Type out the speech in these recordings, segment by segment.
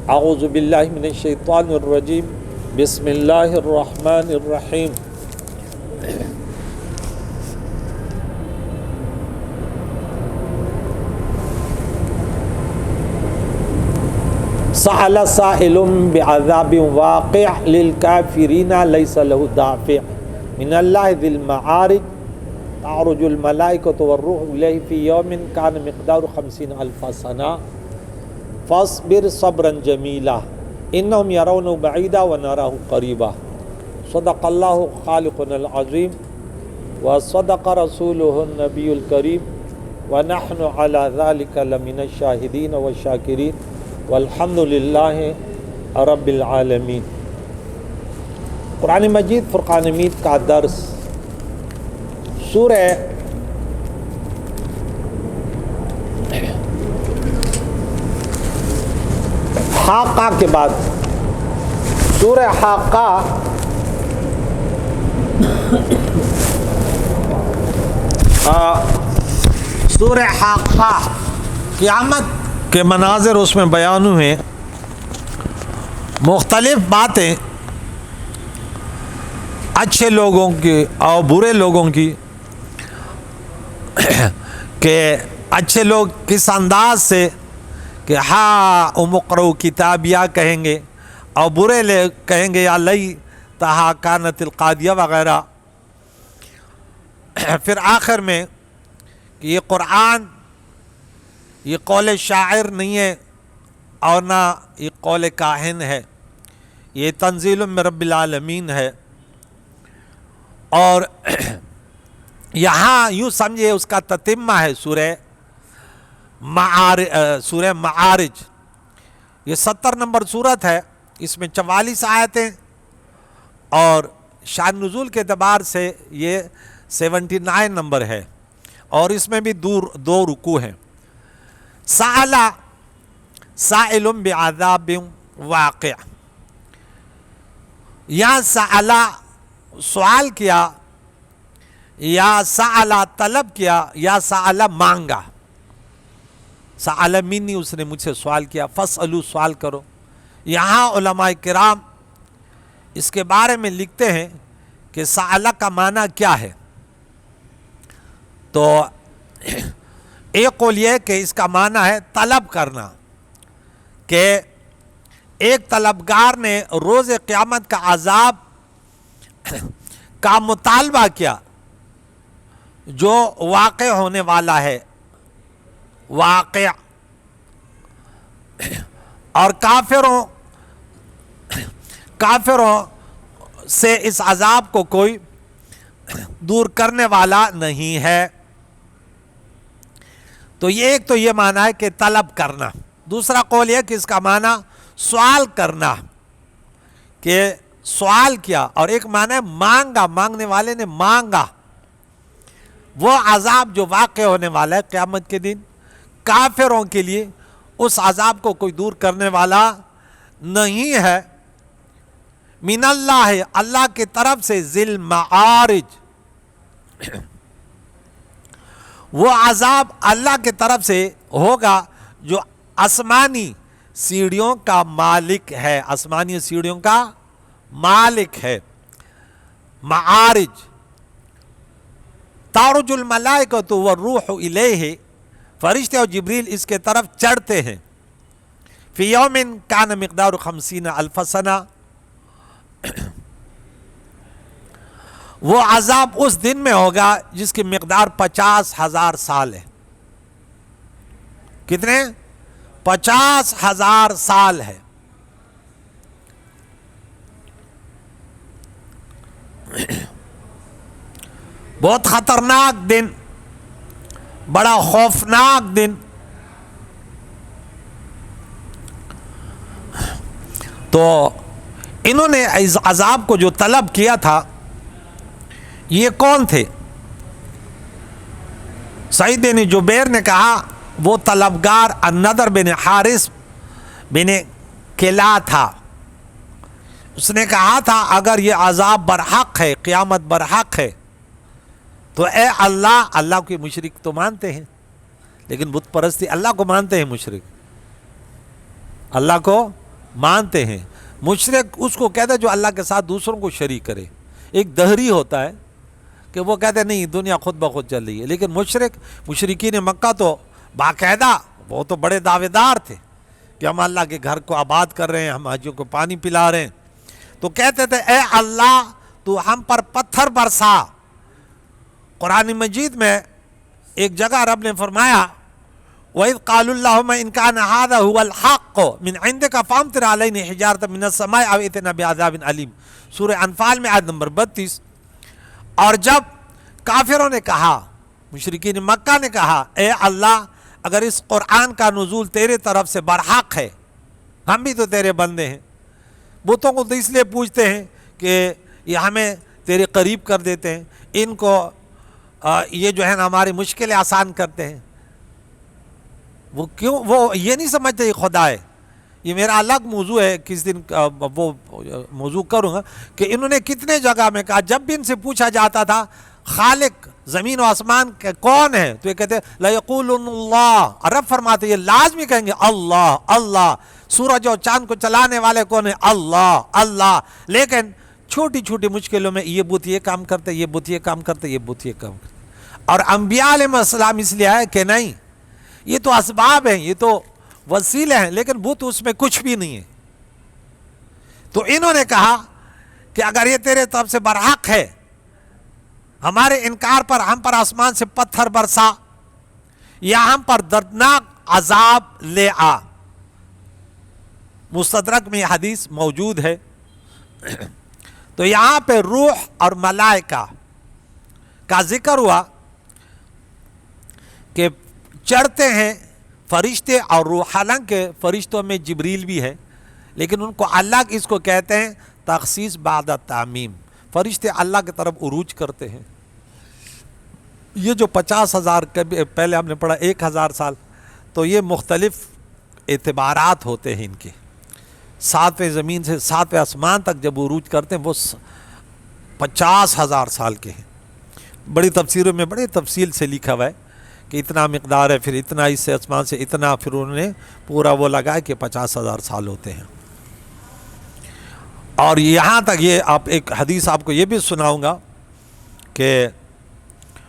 اعوذ باللہ من الشیطان الرجیم بسم اللہ الرحمن الرحیم سأل سائل بعذاب واقع للكافرین لیس له دافع من اللہ ذی المعارج تعرج الملائکۃ والروح الیہ فی یوم کان مقدار 50,000 سنہ فاصبر صبرا جمیلا انہم یرونہ بعیدا ونراہ قریبا صدق اللہ خالقنا العظیم وصدق رسولہ النبی الکریم ونحن علی ذلک لمن الشاہدین والشاکرین والحمد للہ رب العالمین۔ قرآن مجید فرقان حمید کا درس سورہ حاقہ کے بعد سورہ حاقہ سورہ حاقہ قیامت کے مناظر اس میں بیان ہوئے، مختلف باتیں اچھے لوگوں کی اور برے لوگوں کی، کہ اچھے لوگ کس انداز سے کہ ہاں امقرؤ کتابیہ کہیں گے، اور برے لوگ کہیں گے یا لیتہا کانت القاضیہ وغیرہ۔ پھر آخر میں کہ یہ قرآن یہ قول شاعر نہیں ہے اور نہ یہ قول کاہن ہے، یہ تنزیل من رب العالمین ہے۔ اور یہاں یوں سمجھے اس کا تتمہ ہے سورہ معارج، یہ 70 نمبر سورت ہے، اس میں 44 آیتیں، اور شان نزول کے اعتبار سے یہ 79 نمبر ہے، اور اس میں بھی دو رکوع ہیں۔ سأل سائل بعذاب واقع، یا سأل سوال کیا، یا سأل طلب کیا، یا سأل مانگا۔ سأل منی اس نے مجھ سے سوال کیا، فاسألوا سوال کرو۔ یہاں علماء کرام اس کے بارے میں لکھتے ہیں کہ سأل کا معنی کیا ہے، تو ایک قول یہ کہ اس کا معنی ہے طلب کرنا، کہ ایک طلبگار نے روز قیامت کا عذاب کا مطالبہ کیا جو واقع ہونے والا ہے، واقع، اور کافروں سے اس عذاب کو کوئی دور کرنے والا نہیں ہے۔ تو ایک تو یہ معنی ہے کہ طلب کرنا، دوسرا قول یہ کہ اس کا معنی سوال کرنا، کہ سوال کیا، اور ایک معنی ہے مانگا، مانگنے والے نے مانگا۔ وہ عذاب جو واقع ہونے والا ہے قیامت کے دن کافروں کے لیے، اس عذاب کو کوئی دور کرنے والا نہیں ہے۔ من اللہ، اللہ کی طرف سے، ذی المعارج، وہ عذاب اللہ کی طرف سے ہوگا جو آسمانی سیڑھیوں کا مالک ہے، آسمانی سیڑھیوں کا مالک ہے۔ معارج، تعرج الملائکۃ والروح الیہ، فرشتے اور جبریل اس کے طرف چڑھتے ہیں۔ فی یوم کان مقدار 50,000 سنہ، وہ عذاب اس دن میں ہوگا جس کی مقدار 50,000 سال ہے۔ کتنے؟ 50,000 سال ہے۔ بہت خطرناک دن، بڑا خوفناک دن۔ تو انہوں نے اس عذاب کو جو طلب کیا تھا، یہ کون تھے؟ سعید بن جبیر نے کہا وہ طلبگار النضر بن حارث بن کلا تھا۔ اس نے کہا تھا اگر یہ عذاب برحق ہے، قیامت برحق ہے، تو اے اللہ، اللہ کے مشرک تو مانتے ہیں لیکن بت پرستی، اللہ کو مانتے ہیں مشرک، اللہ کو مانتے ہیں. مشرک اس کو کہتا ہے جو اللہ کے ساتھ دوسروں کو شریک کرے. ایک دہری ہوتا ہے کہ وہ کہتے ہیں نہیں دنیا خود بخود چل رہی ہے، لیکن مشرکین مکہ تو باقاعدہ وہ تو بڑے دعوے دار تھے کہ ہم اللہ کے گھر کو آباد کر رہے ہیں، ہم حاجیوں کو پانی پلا رہے ہیں. تو کہتے تھے اے اللہ تو ہم پر پتھر برسا. قرآن مجید میں ایک جگہ رب نے فرمایا وَإِذْ قَالُوا اللَّهُمَّ إِنْ كَانَ هَذَا هُوَ الْحَقُّ مِنْ عِنْدِكَ فَأَمْطِرْ عَلَيْنَا حِجَارَةً مِنَ السَّمَاءِ أَوْ ائْتِنَا بِعَذَابٍ أَلِيمٍ. سورہ انفال میں آیت نمبر 32. اور جب کافروں نے کہا، مشرکین مکہ نے کہا اے اللہ اگر اس قرآن کا نزول تیرے طرف سے برحق ہے، ہم بھی تو تیرے بندے ہیں. بتوں کو تو اس لیے پوچھتے ہیں کہ یہ ہمیں تیرے قریب کر دیتے ہیں، ان کو یہ جو ہے نا ہماری مشکلیں آسان کرتے ہیں. وہ کیوں؟ وہ یہ نہیں سمجھتے یہ خدا ہے. یہ میرا الگ موضوع ہے، کس دن وہ موضوع کروں گا کہ انہوں نے کتنے جگہ میں کہا. جب بھی ان سے پوچھا جاتا تھا خالق زمین و آسمان کے کون ہے تو یہ کہتے لَيَقُولُنَّ اللَّهُ. رب فرماتے یہ لازمی کہیں گے اللہ اللہ. سورج اور چاند کو چلانے والے کون ہیں؟ اللہ اللہ. لیکن چھوٹی چھوٹی مشکلوں میں یہ بت یہ کام کرتے، یہ بت یہ کام کرتے، یہ بت یہ کام کرتے. اور انبیاء علیہ السلام اس لیے آئے کہ نہیں یہ تو اسباب ہیں، یہ تو وسیلے ہیں، لیکن بت اس میں کچھ بھی نہیں ہے. تو انہوں نے کہا کہ اگر یہ تیرے طرف سے برحق ہے ہمارے انکار پر ہم پر آسمان سے پتھر برسا یا ہم پر دردناک عذاب لے آ. مستدرک میں یہ حدیث موجود ہے. تو یہاں پہ روح اور ملائکہ کا ذکر ہوا کہ چڑھتے ہیں فرشتے اور روح. حالانکہ فرشتوں میں جبریل بھی ہے لیکن ان کو الگ اس کو کہتے ہیں تخصیص بعد تعمیم. فرشتے اللہ کی طرف عروج کرتے ہیں. یہ جو 50,000 پہلے ہم نے پڑھا 1,000 سال، تو یہ مختلف اعتبارات ہوتے ہیں ان کے. 7ویں زمین سے 7ویں آسمان تک جب عروج کرتے ہیں وہ 50,000 سال کے ہیں. بڑی تفسیروں میں بڑے تفصیل سے لکھا ہوا ہے کہ اتنا مقدار ہے، پھر اتنا اس سے آسمان سے اتنا، پھر انہوں نے پورا وہ لگایا کہ 50,000 سال ہوتے ہیں. اور یہاں تک یہ آپ ایک حدیث آپ کو یہ بھی سناؤں گا کہ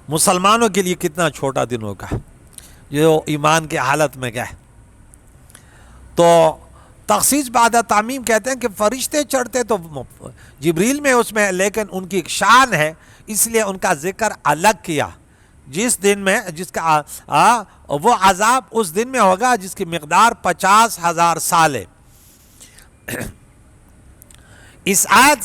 مسلمانوں کے لیے کتنا چھوٹا دن ہوگا جو ایمان کے حالت میں گئے. تو تخصیص بعد تعمیم کہتے ہیں کہ فرشتے چڑھتے تو جبریل میں اس میں، لیکن ان کی ایک شان ہے اس لیے ان کا ذکر الگ کیا. جس دن میں جس کا وہ عذاب اس دن میں ہوگا جس کی مقدار 50,000 سال ہے. اس آیت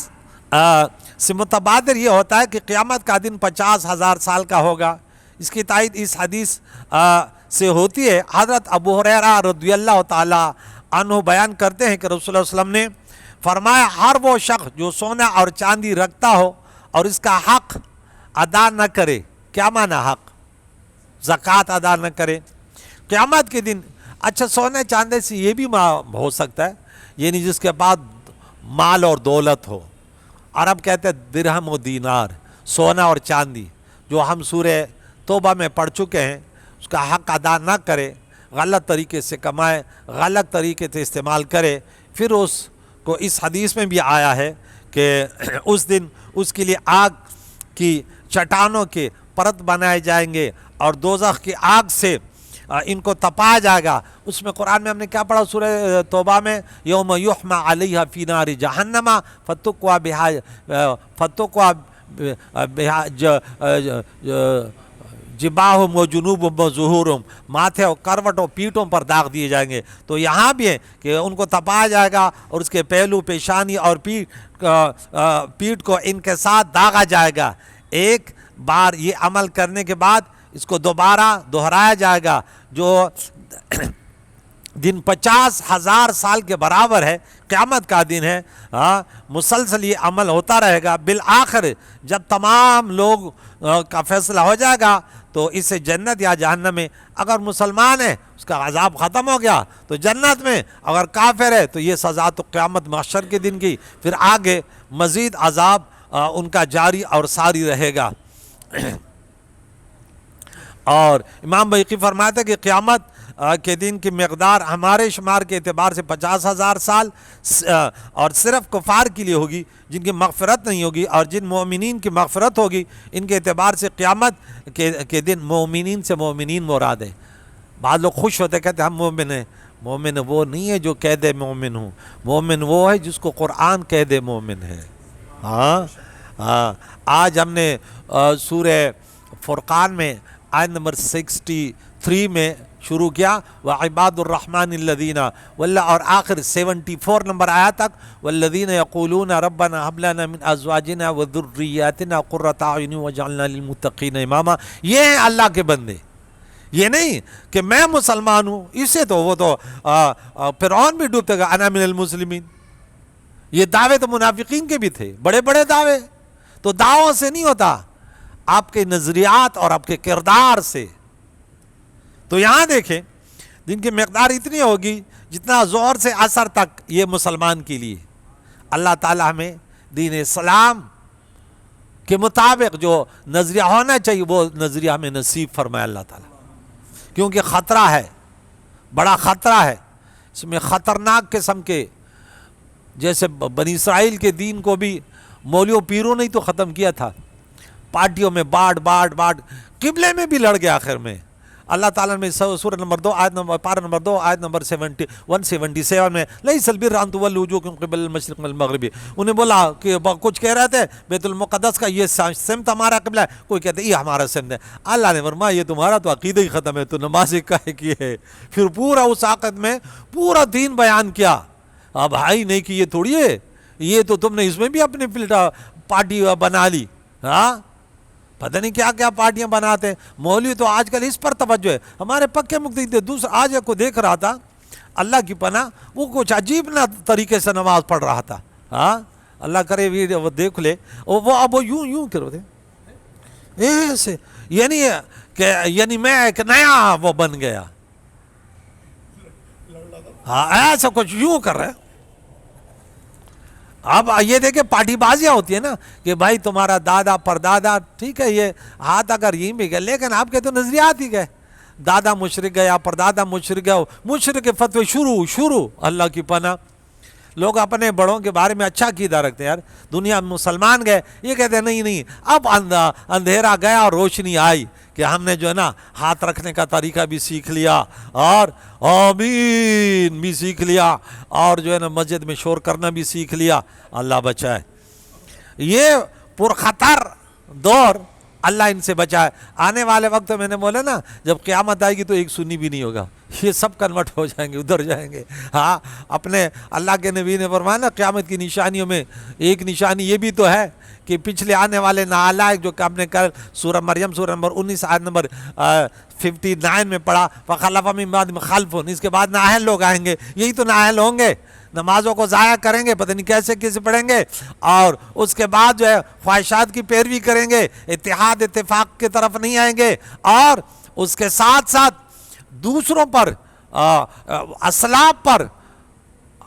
سے متبادر یہ ہوتا ہے کہ قیامت کا دن 50,000 سال کا ہوگا. اس کی تائید اس حدیث سے ہوتی ہے. حضرت ابو ہریرہ رضی اللہ تعالی عنہ بیان کرتے ہیں کہ رسول اللہ علیہ وسلم نے فرمایا ہر وہ شخص جو سونا اور چاندی رکھتا ہو اور اس کا حق ادا نہ کرے. کیا معنی حق؟ زکوٰۃ ادا نہ کرے قیامت کے دن. اچھا سونے چاندی سے یہ بھی ہو سکتا ہے، یعنی جس کے بعد مال اور دولت ہو. عرب کہتے ہیں درہم و دینار، سونا اور چاندی، جو ہم سورہ توبہ میں پڑھ چکے ہیں. اس کا حق ادا نہ کرے، غلط طریقے سے کمائے، غلط طریقے سے استعمال کرے. پھر اس کو اس حدیث میں بھی آیا ہے کہ اس دن اس کے لیے آگ کی چٹانوں کے پرت بنائے جائیں گے اور دوزخ کی آگ سے ان کو تپایا جائے گا. اس میں قرآن میں ہم نے کیا پڑھا سورہ توبہ میں؟ یوم یحمى علیہ فی نار جہنم فتقوی بہا جباہم و جنوبہم و ظہورہم، ماتھے اور کروٹ اور پیٹھوں پر داغ دیے جائیں گے. تو یہاں بھی ہے کہ ان کو تپایا جائے گا اور اس کے پہلو، پیشانی اور پیٹھ کو ان کے ساتھ داغا جائے گا. ایک بار یہ عمل کرنے کے بعد اس کو دوبارہ دہرایا جائے گا. جو دن 50,000 سال کے برابر ہے، قیامت کا دن ہے. مسلسل یہ عمل ہوتا رہے گا. بالآخر جب تمام لوگ کا فیصلہ ہو جائے گا تو اسے جنت یا جہنم میں، اگر مسلمان ہے اس کا عذاب ختم ہو گیا تو جنت میں، اگر کافر ہے تو یہ سزا تو قیامت محشر کے دن کی. پھر آگے مزید عذاب ان کا جاری اور ساری رہے گا. اور امام بیہقی فرماتے کہ قیامت کے دن کی مقدار ہمارے شمار کے اعتبار سے 50,000 سال، اور صرف کفار کے لیے ہوگی جن کی مغفرت نہیں ہوگی، اور جن مومنین کی مغفرت ہوگی ان کے اعتبار سے قیامت کے دن مومنین سے مومنین مراد ہے۔ بعض لوگ خوش ہوتے کہتے ہم مومن ہیں۔ مومن وہ نہیں ہے جو کہہ دے مومن ہوں، مومن وہ ہے جس کو قرآن کہہ دے مومن ہے۔ ہاں آج ہم نے سورہ فرقان میں آیت نمبر 63 میں شروع کیا، وعباد الرحمن الذین اور آخر 74 نمبر آیا تک، والذین یقولون ربنا هب لنا من ازواجنا وذریاتنا قرۃ اعین واجعلنا للمتقین اماما۔ یہ ہیں اللہ کے بندے، یہ نہیں کہ میں مسلمان ہوں، اسے تو وہ تو فرعون بھی ڈوبتے گا، انا من المسلمین۔ یہ دعوے تو منافقین کے بھی تھے، بڑے بڑے دعوے۔ تو دعووں سے نہیں ہوتا، آپ کے نظریات اور آپ کے کردار سے۔ تو یہاں دیکھیں دن کی مقدار اتنی ہوگی جتنا ظہر سے عصر تک یہ مسلمان کے لیے۔ اللہ تعالیٰ ہمیں دین اسلام کے مطابق جو نظریہ ہونا چاہیے وہ نظریہ ہمیں نصیب فرمائے اللہ تعالیٰ، کیونکہ خطرہ ہے، بڑا خطرہ ہے اس میں، خطرناک قسم کے، جیسے بنی اسرائیل کے دین کو بھی مولیوں پیروں نے تو ختم کیا تھا، پارٹیوں میں بانٹ قبلے میں بھی لڑ گیا آخر میں۔ اللہ تعالیٰ نے سورہ نمبر 2 پارہ نمبر 2 آیت نمبر 177 میں لیس البر ان تولوا وجوہکم قبل المشرق والمغرب، انہیں بولا کہ کچھ کہہ رہے تھے بیت المقدس کا یہ سمت ہمارا قبلہ ہے، کوئی کہتے یہ ہمارا سمت ہے۔ اللہ نے فرمایا یہ تمہارا تو عقیدہ ہی ختم ہے، تو نماز کاہے کی ہے؟ پھر پورا اس عقد میں پورا دین بیان کیا۔ اب بھائی نہیں کہ یہ تھوڑی ہے، یہ تو تم نے اس میں بھی اپنی پارٹی بنا لی۔ ہاں پتہ نہیں کیا کیا پارٹیاں بناتے ہیں مولوی، تو آج کل اس پر توجہ ہے۔ ہمارے پکے مقتدی تھے، دوسرا آج کو دیکھ رہا تھا، اللہ کی پناہ، وہ کچھ عجیب نہ طریقے سے نماز پڑھ رہا تھا۔ ہاں اللہ کرے ویڈیو وہ دیکھ لے، وہ اب وہ یوں کرو تھے ایسے، یعنی میں ایک نیا وہ بن گیا۔ ہاں ایسا کچھ یوں کر رہے۔ اب یہ دیکھیں پارٹی بازیاں ہوتی ہے نا کہ بھائی تمہارا دادا پردادا، ٹھیک ہے یہ ہاتھ اگر یہیں بھی گئے، لیکن آپ کے تو نظریات ہی گئے، دادا مشرک گیا، پردادا مشرک گیا، مشرک کے فتوے شروع۔ اللہ کی پناہ، لوگ اپنے بڑوں کے بارے میں اچھا عقیدہ رکھتے ہیں، یار دنیا میں مسلمان گئے، یہ کہتے ہیں نہیں اب اندھیرا گیا اور روشنی آئی، کہ ہم نے جو ہے نا ہاتھ رکھنے کا طریقہ بھی سیکھ لیا، اور آمین بھی سیکھ لیا، اور جو ہے نا مسجد میں شور کرنا بھی سیکھ لیا۔ اللہ بچائے، یہ پرخطر دور، اللہ ان سے بچائے۔ آنے والے وقت میں نے بولا نا جب قیامت آئے گی تو ایک سنی بھی نہیں ہوگا، یہ سب کنورٹ ہو جائیں گے، ادھر جائیں گے۔ ہاں اپنے اللہ کے نبی نے فرمایا نا قیامت کی نشانیوں میں ایک نشانی یہ بھی تو ہے کہ پچھلے آنے والے نالائق، جو کہ ہم نے کل سورہ مریم سورہ نمبر 19 آیت نمبر 59 میں پڑھا، فخلف من بعدہم خلف، اس کے بعد نااہل لوگ آئیں گے، یہی تو نااہل ہوں گے، نمازوں کو ضائع کریں گے، پتہ نہیں کیسے پڑھیں گے، اور اس کے بعد جو ہے خواہشات کی پیروی کریں گے، اتفاق کی طرف نہیں آئیں گے، اور اس کے ساتھ ساتھ دوسروں پر اسلاف پر،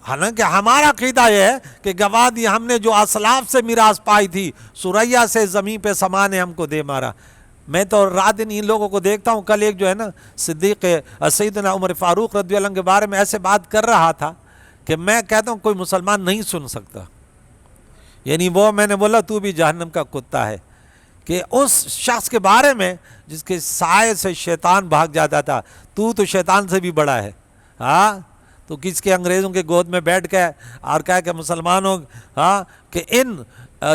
حالانکہ ہمارا عقیدہ یہ ہے کہ گواہ دی ہم نے جو اسلاف سے میراث پائی تھی، سریا سے زمین پہ سما نے ہم کو دے مارا۔ میں تو رات دن ان لوگوں کو دیکھتا ہوں، کل ایک جو ہے نا صدیق سیدنا عمر فاروق رضی اللہ عنہ کے بارے میں ایسے بات کر رہا تھا کہ میں کہتا ہوں کوئی مسلمان نہیں سن سکتا، یعنی وہ میں نے بولا تو بھی جہنم کا کتا ہے، کہ اس شخص کے بارے میں جس کے سائے سے شیطان بھاگ جاتا تھا، تو شیطان سے بھی بڑا ہے۔ ہاں تو کس کے انگریزوں کے گود میں بیٹھ کے اور کہا کہ مسلمانوں، ہاں کہ ان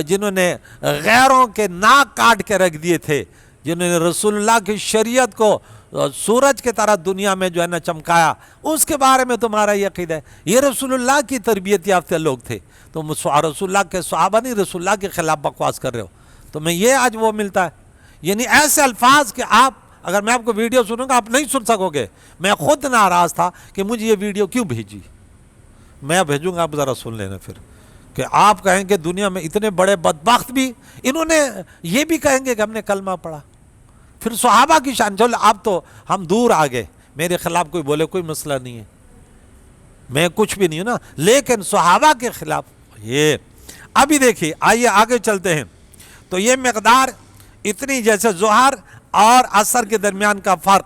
جنہوں نے غیروں کے ناک کاٹ کے رکھ دیے تھے، جنہوں نے رسول اللہ کی شریعت کو سورج کی طرح دنیا میں جو ہے نا چمکایا، اس کے بارے میں تمہارا یہ عقیدہ ہے؟ یہ رسول اللہ کی تربیت یافتہ لوگ تھے، تم رسول اللہ کے صحابہ نہیں، رسول اللہ کے خلاف بکواس کر رہے ہو، تمہیں یہ آج وہ ملتا ہے؟ یعنی ایسے الفاظ کہ آپ اگر میں آپ کو ویڈیو سنوں گا آپ نہیں سن سکو گے۔ میں خود ناراض تھا کہ مجھے یہ ویڈیو کیوں بھیجی، میں بھیجوں گا، آپ ذرا سن لینا پھر، کہ آپ کہیں گے دنیا میں اتنے بڑے بدبخت بھی، انہوں نے یہ بھی کہیں گے کہ ہم نے کلمہ پڑھا۔ پھر صحابہ کی شان، چلو اب تو ہم دور آ گئے، میرے خلاف کوئی بولے کوئی مسئلہ نہیں ہے، میں کچھ بھی نہیں ہوں نا، لیکن صحابہ کے خلاف یہ۔ ابھی دیکھیے، آئیے آگے چلتے ہیں۔ تو یہ مقدار اتنی، جیسے ظہر اور عصر کے درمیان کا فرق،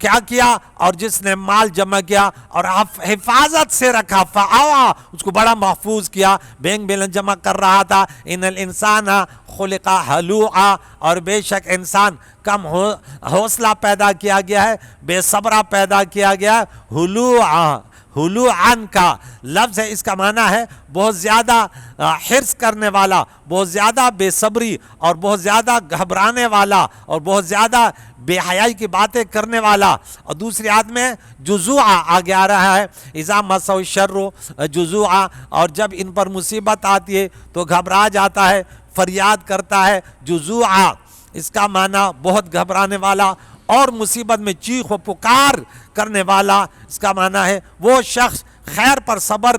کیا کیا، اور جس نے مال جمع کیا اور حفاظت سے رکھا، فآوا، اس کو بڑا محفوظ کیا، بینک بیلنس جمع کر رہا تھا. ان الانسان خلق ہلوعا، اور بے شک انسان کم حوصلہ پیدا کیا گیا ہے، بے صبرہ پیدا کیا گیا ہے. ہلوعا، ہلوعن کا لفظ ہے، اس کا معنی ہے بہت زیادہ حرص کرنے والا، بہت زیادہ بے صبری اور بہت زیادہ گھبرانے والا اور بہت زیادہ بے حیائی کی باتیں کرنے والا. اور دوسری آیت میں جزوعا آگے آ رہا ہے، اذا مسوا الشر جزوعا، اور جب ان پر مصیبت آتی ہے تو گھبرا جاتا ہے، فریاد کرتا ہے. جزوعا اس کا معنی بہت گھبرانے والا، اور مصیبت میں چیخ و پکار کرنے والا اس کا معنی ہے وہ شخص خیر پر صبر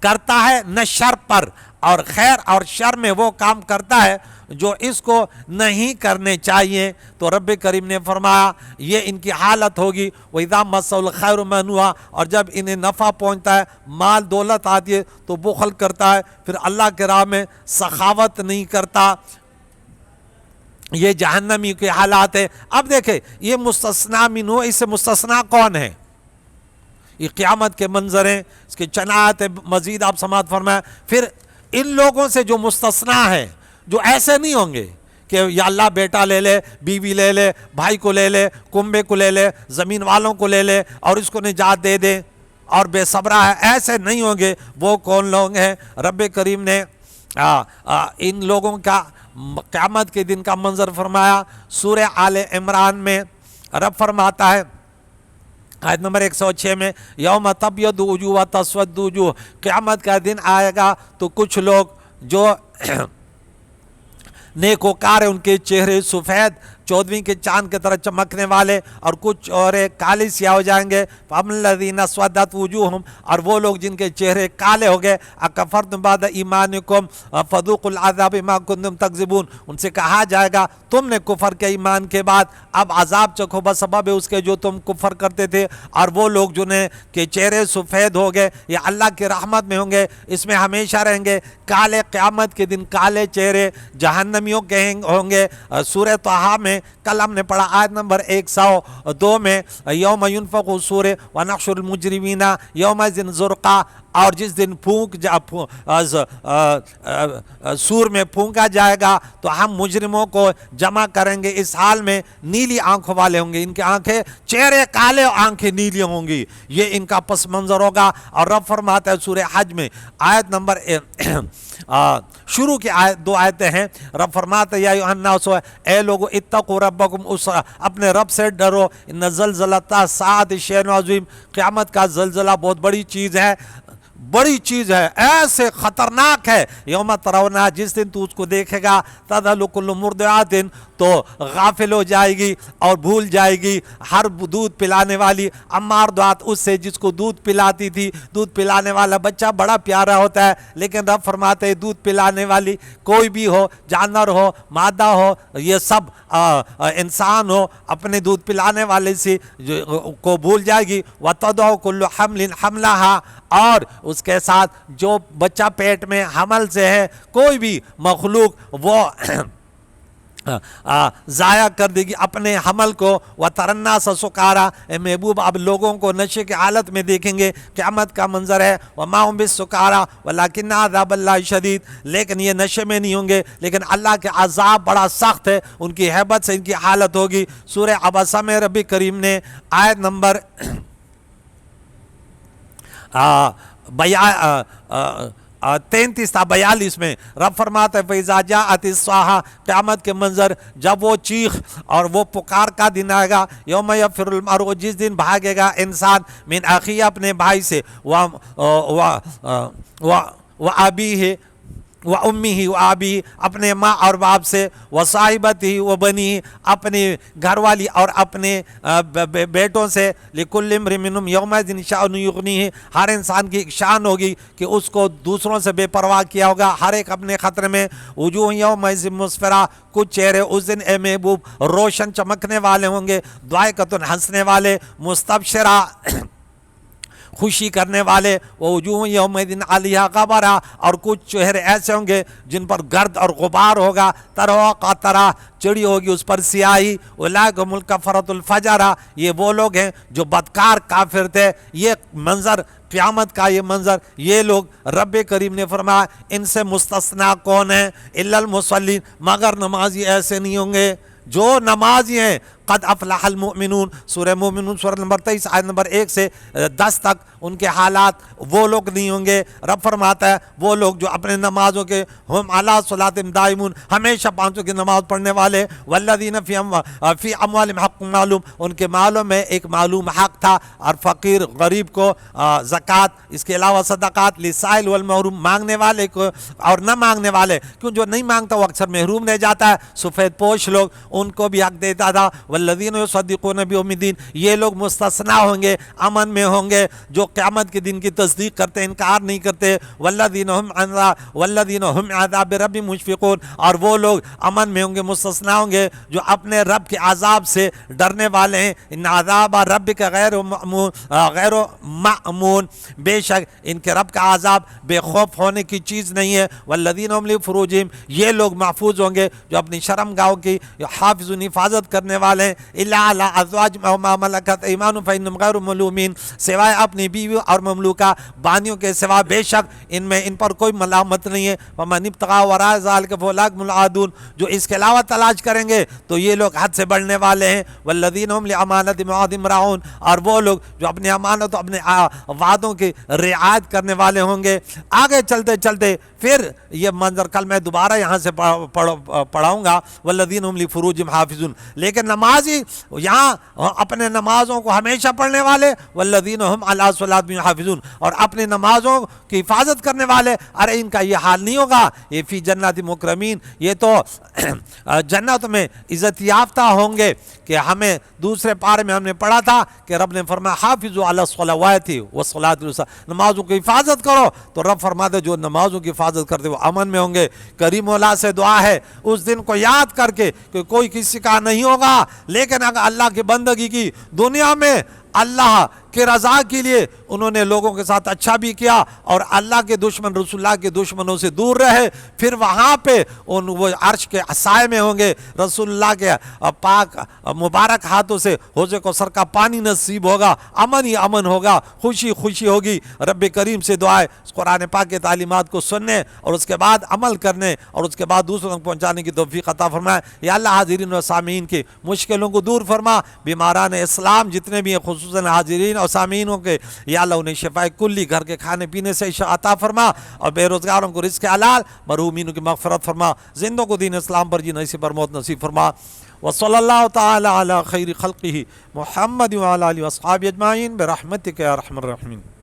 کرتا ہے نہ شر پر، اور خیر اور شر میں وہ کام کرتا ہے جو اس کو نہیں کرنے چاہیے. تو رب کریم نے فرمایا یہ ان کی حالت ہوگی. وَإِذَا مَسَّهُ الْخَيْرُ مَنُوعًا، اور جب انہیں نفع پہنچتا ہے، مال دولت آتی ہے تو بخل کرتا ہے، پھر اللہ کے راہ میں سخاوت نہیں کرتا. یہ جہنمی کے حالات ہے. اب دیکھیں یہ مستثنیٰ منہ، اس سے مستثنیٰ کون ہے؟ یہ قیامت کے منظر ہیں، اس کے چنایت مزید آپ سماعت فرمائیں. پھر ان لوگوں سے جو مستثنیٰ ہیں، جو ایسے نہیں ہوں گے کہ یا اللہ بیٹا لے لے، بیوی لے لے، بھائی کو لے لے، کنبے کو لے لے، زمین والوں کو لے لے اور اس کو نجات دے دے اور بے صبرہ ہے، ایسے نہیں ہوں گے. وہ کون لوگ ہیں؟ رب کریم نے ان لوگوں کا قیامت کے دن کا منظر فرمایا. سورہ آل عمران میں رب فرماتا ہے آیت نمبر 106 میں، یوم تبیض وجوہ و تسود وجوہ، قیامت کا دن آئے گا تو کچھ لوگ جو نیکوکار ہیں ان کے چہرے سفید چودھویں کے چاند کی طرح چمکنے والے، اور کچھ اور کالے سیاہ ہو جائیں گے. فَأَمَّا الَّذِينَ اسْوَدَّتْ وُجُوهُمْ، اور وہ لوگ جن کے چہرے کالے ہو گئے، أَكَفَرْتُمْ بَعْدَ إِيمَانِكُمْ فَذُوقُوا الْعَذَابَ بِمَا كُنتُمْ تَكْذِبُونَ، ان سے کہا جائے گا تم نے کفر کے ایمان کے بعد اب عذاب چکھو بسبب اس کے جو تم کفر کرتے تھے. اور وہ لوگ جنہیں کہ چہرے سفید ہو گئے یہ اللہ کی رحمت میں ہوں گے، اس میں ہمیشہ رہیں گے. کالے قیامت کے دن کالے چہرے جہنمیوں کے ہوں گے. سورہ طٰہٰ میں کل ہم نے پڑھا آیت نمبر 102 میں، یوم ينفخ الصور ونحشر المجرمین یومئذ زرقا، اور جس دن سور میں پھونکا جائے گا تو ہم مجرموں کو جمع کریں گے اس حال میں نیلی آنکھوں والے ہوں گے. ان کی آنکھیں چہرے کالے اور آنکھیں نیلی ہوں گی، یہ ان کا پس منظر ہوگا. اور رب فرماتا ہے سورہ حج میں آیت نمبر شروع کی دو آیتیں ہیں، رب فرماتا ہے یا ایھا الناس، اے لوگو اتقوا ربکم، اپنے رب سے ڈرو. ان زلزلۃ الساعۃ شیء عظیم، قیامت کا زلزلہ بہت بڑی چیز ہے، بڑی چیز ہے، ایسے خطرناک ہے. یوم ترونہ، جس دن تو اس کو دیکھے گا، تذہل کل مرضعۃ، تو غافل ہو جائے گی اور بھول جائے گی ہر دودھ پلانے والی عما ارضعت، اس سے جس کو دودھ پلاتی تھی. دودھ پلانے والا بچہ بڑا پیارا ہوتا ہے، لیکن رب فرماتے ہیں دودھ پلانے والی کوئی بھی ہو، جانور ہو، مادہ ہو، یہ سب انسان ہو، اپنے دودھ پلانے والے سے کو بھول جائے گی. وَتَضَعُ كُلُّ حَمْلٍ حَمْلَهَا، اور اس کے ساتھ جو بچہ پیٹ میں حمل سے ہے کوئی بھی مخلوق وہ ضائع کر دے گی اپنے حمل کو. وَتَرَى النَّاسَ سُكَارَىٰ، اے محبوب اب لوگوں کو نشے کی حالت میں دیکھیں گے، قیامت کا منظر ہے. وَمَا هُم بِالسُّكَارَىٰ وَلَٰكِنَّ عَذَابَ اللَّهِ شَدِيدٌ، لیکن یہ نشے میں نہیں ہوں گے، لیکن اللہ کے عذاب بڑا سخت ہے، ان کی ہیبت سے ان کی حالت ہوگی. سورہ عبسہ میں رب کریم نے آیت نمبر 33 تا 42 میں رب فرماتا ہے فَإِذَا جَاءَتِ الصَّاخَّةُ، قیامت کے منظر جب وہ چیخ اور وہ پکار کا دن آئے گا. یوم یفر المرء، جس دن بھاگے گا انسان من اخیہ، اپنے بھائی سے، وَأَبِيهِ وَأُمِّهِ وَأَبِيهِ، اپنے ماں اور باپ سے، وَصَاحِبَتِهِ وَبَنِيهِ، اپنی گھر والی اور اپنے بیٹوں سے. لِكُلِّ امْرِئٍ مِّنْهُمْ يَوْمَئِذٍ شَأْنٌ يُغْنِيهِ، ہر انسان کی ایک شان ہوگی کہ اس کو دوسروں سے بے پرواہ کیا ہوگا، ہر ایک اپنے خطرے میں. وجوہ یومئذ مسفرہ، کچھ چہرے اس دن اے محبوب روشن چمکنے والے ہوں گے، ضاحکۃ ہنسنے والے، مستبشرہ خوشی کرنے والے، وہ وجوہ یومئذ علیہا غبرہ، اور کچھ چہرے ایسے ہوں گے جن پر گرد اور غبار ہوگا، ترہا قطرہ، چڑی ہوگی اس پر سیاہی، اولئک هم الکفرۃ الفجرہ، یہ وہ لوگ ہیں جو بدکار کافر تھے۔ یہ منظر قیامت کا، یہ منظر، یہ لوگ رب کریم نے فرمایا ان سے مستثنا کون ہے؟ الا المصلین، مگر نمازی ایسے نہیں ہوں گے جو نمازی ہیں۔ قد افلح المؤمنون، سورہ مومنون سورہ نمبر 23 آیت نمبر 1 سے 10 تک ان کے حالات، وہ لوگ نہیں ہوں گے۔ رب فرماتا ہے وہ لوگ جو اپنے نمازوں کے ہم علی صلاتہم دائمون، ہمیشہ پانچوں کی نماز پڑھنے والے، والذین فی اموالہم حق معلوم، ان کے مالوں میں ایک معلوم حق تھا، اور فقیر غریب کو زکوٰۃ، اس کے علاوہ صدقات، للسائل والمحروم، مانگنے والے کو اور نہ مانگنے والے، کیوں جو نہیں مانگتا وہ اکثر محروم رہ جاتا ہے، سفید پوش لوگ، ان کو بھی حق دیتا تھا۔ والذین یصدقون بیوم الدین، یہ لوگ مستثنا ہوں گے، امن میں ہوں گے، جو قیامت کے دن کی تصدیق کرتے، انکار نہیں کرتے۔ والذین هم عذاب ربہم مشفقون، اور وہ لوگ امن میں ہوں گے، مستثنا ہوں گے جو اپنے رب کے عذاب سے ڈرنے والے ہیں۔ ان عذاب ربک غیر مأمون، بے شک ان کے رب کا عذاب بے خوف ہونے کی چیز نہیں ہے۔ والذین هم لفروجہم، یہ لوگ محفوظ ہوں گے جو اپنی شرمگاہوں کی حافظون، حفاظت کرنے والے ہیں۔ الا علی ازواجہم او ما ملکت ایمانہم فانہم غیر ملومین، سوائے اپنی بیوی اور مملوکہ بانیوں کے سوا، بے شک ان پر کوئی ملامت نہیں ہے۔ ومن ابتغى وراء ذلک فاولئک هم العادون، جو اس کے علاوہ تلاش کریں گے تو یہ لوگ حد سے بڑھنے والے ہیں۔ والذین هم لامانتہم وعہدہم راعون، اور وہ لوگ جو اپنے امانت و اپنے وعدوں کی رعایت کرنے والے ہوں گے۔ آگے چلتے چلتے پھر یہ منظر کل میں دوبارہ یہاں سے پڑھاؤں گا، والذین هم لفروجہم حافظون، لیکن نمازی یہاں اپنے نمازوں کو ہمیشہ پڑھنے والے، والذین هم علی صلاتہم حافظون، اور اپنے نمازوں کی حفاظت کرنے والے۔ ارے ان کا یہ حال نہیں ہوگا، یہ فی جنات مکرمین، یہ تو جنت میں عزت یافتہ ہوں گے۔ کہ ہمیں دوسرے پارے میں ہم نے پڑھا تھا کہ رب نے فرمایا حافظوا علی الصلوات والصلاۃ الوسطی، نمازوں کی حفاظت کرو، تو رب فرماتے جو نمازوں کی حفاظت کرتے وہ امن میں ہوں گے۔ کریم اللہ سے دعا ہے اس دن کو یاد کر کے کہ کوئی کسی کا نہیں ہوگا، لیکن اگر اللہ کی بندگی کی دنیا میں اللہ کے رضا کے لیے انہوں نے لوگوں کے ساتھ اچھا بھی کیا، اور اللہ کے دشمن رسول اللہ کے دشمنوں سے دور رہے، پھر وہاں پہ وہ عرش کے سائے میں ہوں گے، رسول اللہ کے پاک مبارک ہاتھوں سے حوض کوثر کا پانی نصیب ہوگا، امن ہی امن ہوگا، خوشی خوشی ہوگی۔ رب کریم سے دعا ہے اس قرآن پاک کے تعلیمات کو سننے اور اس کے بعد عمل کرنے اور اس کے بعد دوسروں تک پہنچانے کی توفیق عطا فرمائے۔ یا اللہ حاضرین و سامعین کی مشکلوں کو دور فرما، بیماران اسلام جتنے بھی ہیں خصوصاً حاضرین اور سامعینوں کے، یا اللہ انہیں شفاء کلی، گھر کے کھانے پینے سے عطا فرما، اور بے روزگاروں کو رزق حلال، مرحومینوں کی مغفرت فرما، زندوں کو دین اسلام پر جینا، اسی پر موت نصیب فرما۔ وصلی اللہ تعالی علی خیر خلقہ محمد وعلی آلہ واصحابہ اجمعین برحمتک یا ارحم الراحمین۔